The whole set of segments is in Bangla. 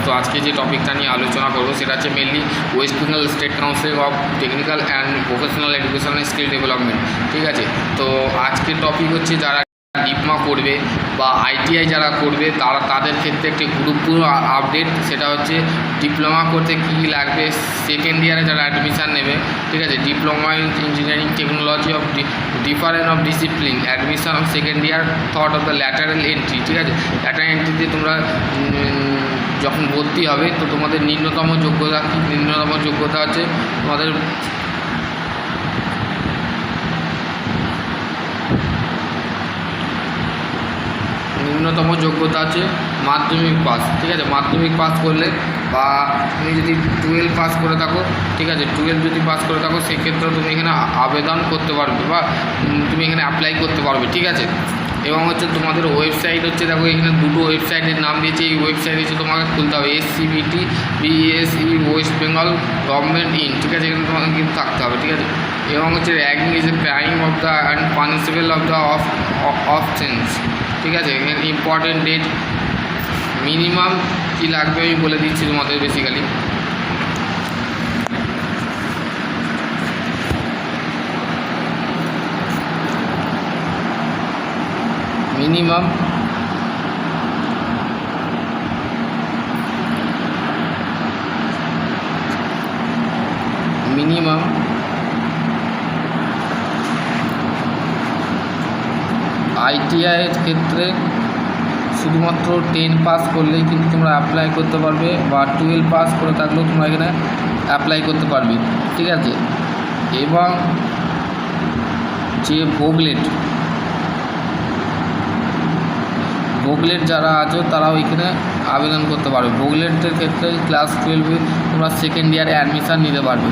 তো আজকে যে টপিকটা নিয়ে আলোচনা করবো সেটা হচ্ছে mainly West Bengal state council of technical and professional education and skill development. ঠিক আছে, তো আজকের টপিক হচ্ছে যারা ডিপ্লোমা করবে বা আইটিআই যারা করবে তাদের ক্ষেত্রে একটি গুরুত্বপূর্ণ আপডেট, সেটা হচ্ছে ডিপ্লোমা করতে কী কী লাগবে। সেকেন্ড ইয়ারে যারা অ্যাডমিশান নেবে, ঠিক আছে, diploma in engineering technology of different of discipline, admission of second year, thought of the lateral entry. ঠিক আছে, ল্যাটারাল এন্ট্রিতে তোমরা যখন ভর্তি হবে তো তোমাদের ন্যূনতম যোগ্যতা কী? ন্যূনতম যোগ্যতা হচ্ছে তোমাদের ন্যূনতম যোগ্যতা আছে মাধ্যমিক পাস। ঠিক আছে, মাধ্যমিক পাস করলে বা তুমি যদি 12 পাস করে থাকো, ঠিক আছে, 12 যদি পাস করে থাকো সেক্ষেত্রেও তুমি এখানে আবেদন করতে পারবে বা তুমি এখানে অ্যাপ্লাই করতে পারবে। ঠিক আছে, এবং হচ্ছে তোমাদের ওয়েবসাইট হচ্ছে, দেখো এখানে দুটো ওয়েবসাইটের নাম দিয়েছে। এই ওয়েবসাইট হচ্ছে তোমাকে খুলতে হবে SCBT BSE West Bengal government in. ঠিক আছে, এখানে তোমাকে কিন্তু থাকতে হবে। ঠিক আছে, এবং হচ্ছে ragging is a crime of the and punishable of the offence. ঠিক আছে, এখানে ইম্পর্টেন্ট ডেট, মিনিমাম কী লাগবে আমি বলে দিচ্ছি তোমাদের। বেসিক্যালি মিনিমাম আইটিআইয়ের ক্ষেত্রে শুধুমাত্র 10 পাস করলেই কিন্তু তোমরা অ্যাপ্লাই করতে পারবে, বা 12 পাস করে থাকলেও তোমরা এখানে অ্যাপ্লাই করতে পারবে। ঠিক আছে, এবং যে ভোগলেট যারা আছো তারাও এখানে আবেদন করতে পারবে। ভোগলেটের ক্ষেত্রে ক্লাস 12 তোমরা সেকেন্ড ইয়ারে অ্যাডমিশান নিতে পারবে।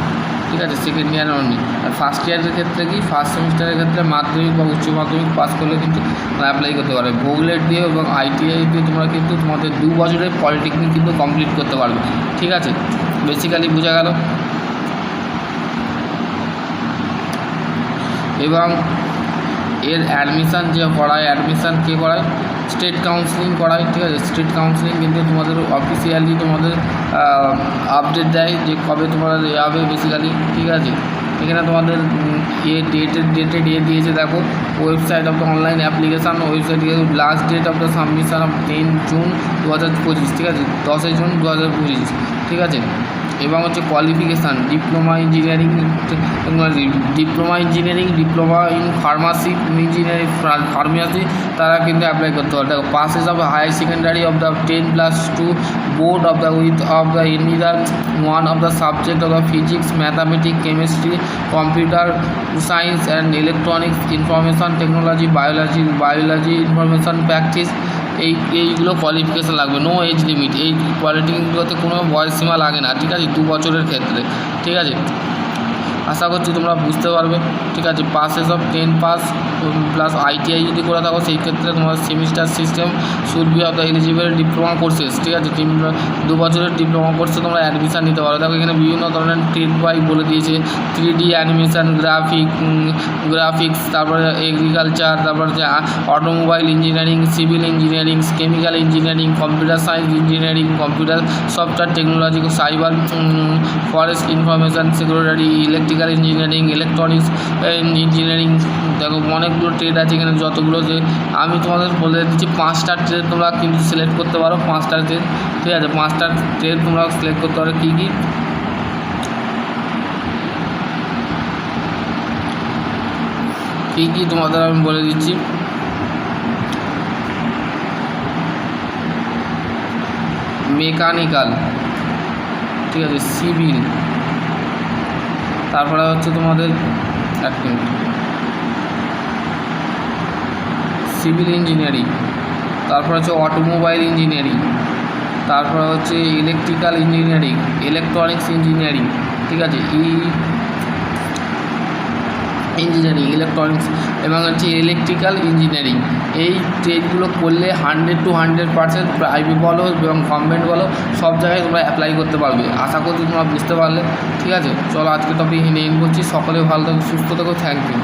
ঠিক আছে, সেকেন্ড ইয়ার অনলি। আর ফার্স্ট ইয়ারের ক্ষেত্রে কি, ফার্স্ট সেমিস্টারের ক্ষেত্রে মাধ্যমিক বা উচ্চ মাধ্যমিক পাস করলে কিন্তু অ্যাপ্লাই করতে পারবে। ভোগলেট দিয়ে এবং আইটিআই দিয়ে তোমরা কিন্তু তোমাদের 2 বছরের পলিটেকনিক কিন্তু কমপ্লিট করতে পারবে। ঠিক আছে, বেসিক্যালি বোঝা গেল। এবং এর অ্যাডমিশান যে করায়, অ্যাডমিশান কে করায়? স্টেট কাউন্সিলিং করায়। ঠিক আছে, স্টেট কাউন্সিলিং কিন্তু তোমাদের অফিসিয়ালি তোমাদের আপডেট দেয় যে কবে তোমরা হবে বেসিক্যালি। ঠিক আছে, এখানে তোমাদের ডেটে দিয়েছে, দেখো website of the online application website, last date of the submission of 10 June 2025। ঠিক আছে, 10 জুন 2025। ঠিক আছে, এবং হচ্ছে qualification diploma engineering technology, diploma in pharmacy engineering pharmacy তারা কিন্তু অ্যাপ্লাই করতে পারে। দেখো passes of higher secondary of the 10+2 board of the with of the in either one of the subject of the physics, mathematics, chemistry, computer science and electronics, information technology, biology information practice, এইগুলো কোয়ালিফিকেশান লাগবে। নো এজ লিমিট, এই কোয়ালিফিকেশনগুলোতে কোনো বয়সসীমা লাগে না। ঠিক আছে, 2 বছরের ক্ষেত্রে। ঠিক আছে, আশা করছি তোমরা বুঝতে পারবে। ঠিক আছে, passes of 10 pass plus ITI যদি করে থাকো সেই ক্ষেত্রে তোমার semester system should be of the eligible diploma courses. ঠিক আছে, 2 বছরের ডিপ্লোমা কোর্সে তোমরা অ্যাডমিশান নিতে পারো। দেখো এখানে বিভিন্ন ধরনের ট্রেড বাই বলে দিয়েছে, 3D অ্যানিমেশন, গ্রাফিক্স, তারপরে এগ্রিকালচার, তারপরে যে automobile engineering, civil engineering, chemical engineering, computer science engineering, computer software technology, cyber, forest information security, electrical engineering, electronics engineering. দেখো অনেকগুলো ট্রেড আছে এখানে, যতগুলো যে আমি তোমাদের বলে দিচ্ছি 5টা ট্রেড তোমরা কিন্তু সিলেক্ট করতে পারো। 5টা ট্রেড, ঠিক আছে, 5টা ট্রেড তোমরা সিলেক্ট করতে পারো। কী তোমাদের আমি বলে দিচ্ছি। মেকানিক্যাল, ঠিক আছে, সিভিল, তারপরে হচ্ছে তোমাদের সিভিল ইঞ্জিনিয়ারিং, তারপর হচ্ছে অটোমোবাইল ইঞ্জিনিয়ারিং, তারপর হচ্ছে ইলেকট্রিক্যাল ইঞ্জিনিয়ারিং, ইলেকট্রনিক্স ইঞ্জিনিয়ারিং। ঠিক আছে, ইঞ্জিনিয়ারিং, ইলেকট্রনিক্স এবং হচ্ছে ইলেকট্রিক্যাল ইঞ্জিনিয়ারিং। এই ট্রেডগুলো করলে 100 to 100% প্রাইভেট বলো এবং গভর্নমেন্ট বলো সব জায়গায় তোমরা অ্যাপ্লাই করতে পারবে। আশা করছি তোমরা বুঝতে পারলে। ঠিক আছে, চলো আজকে টপিক এখানে এন্ড করছি। সকলে ভালো থাকো, সুস্থ থাকো, থ্যাংক ইউ।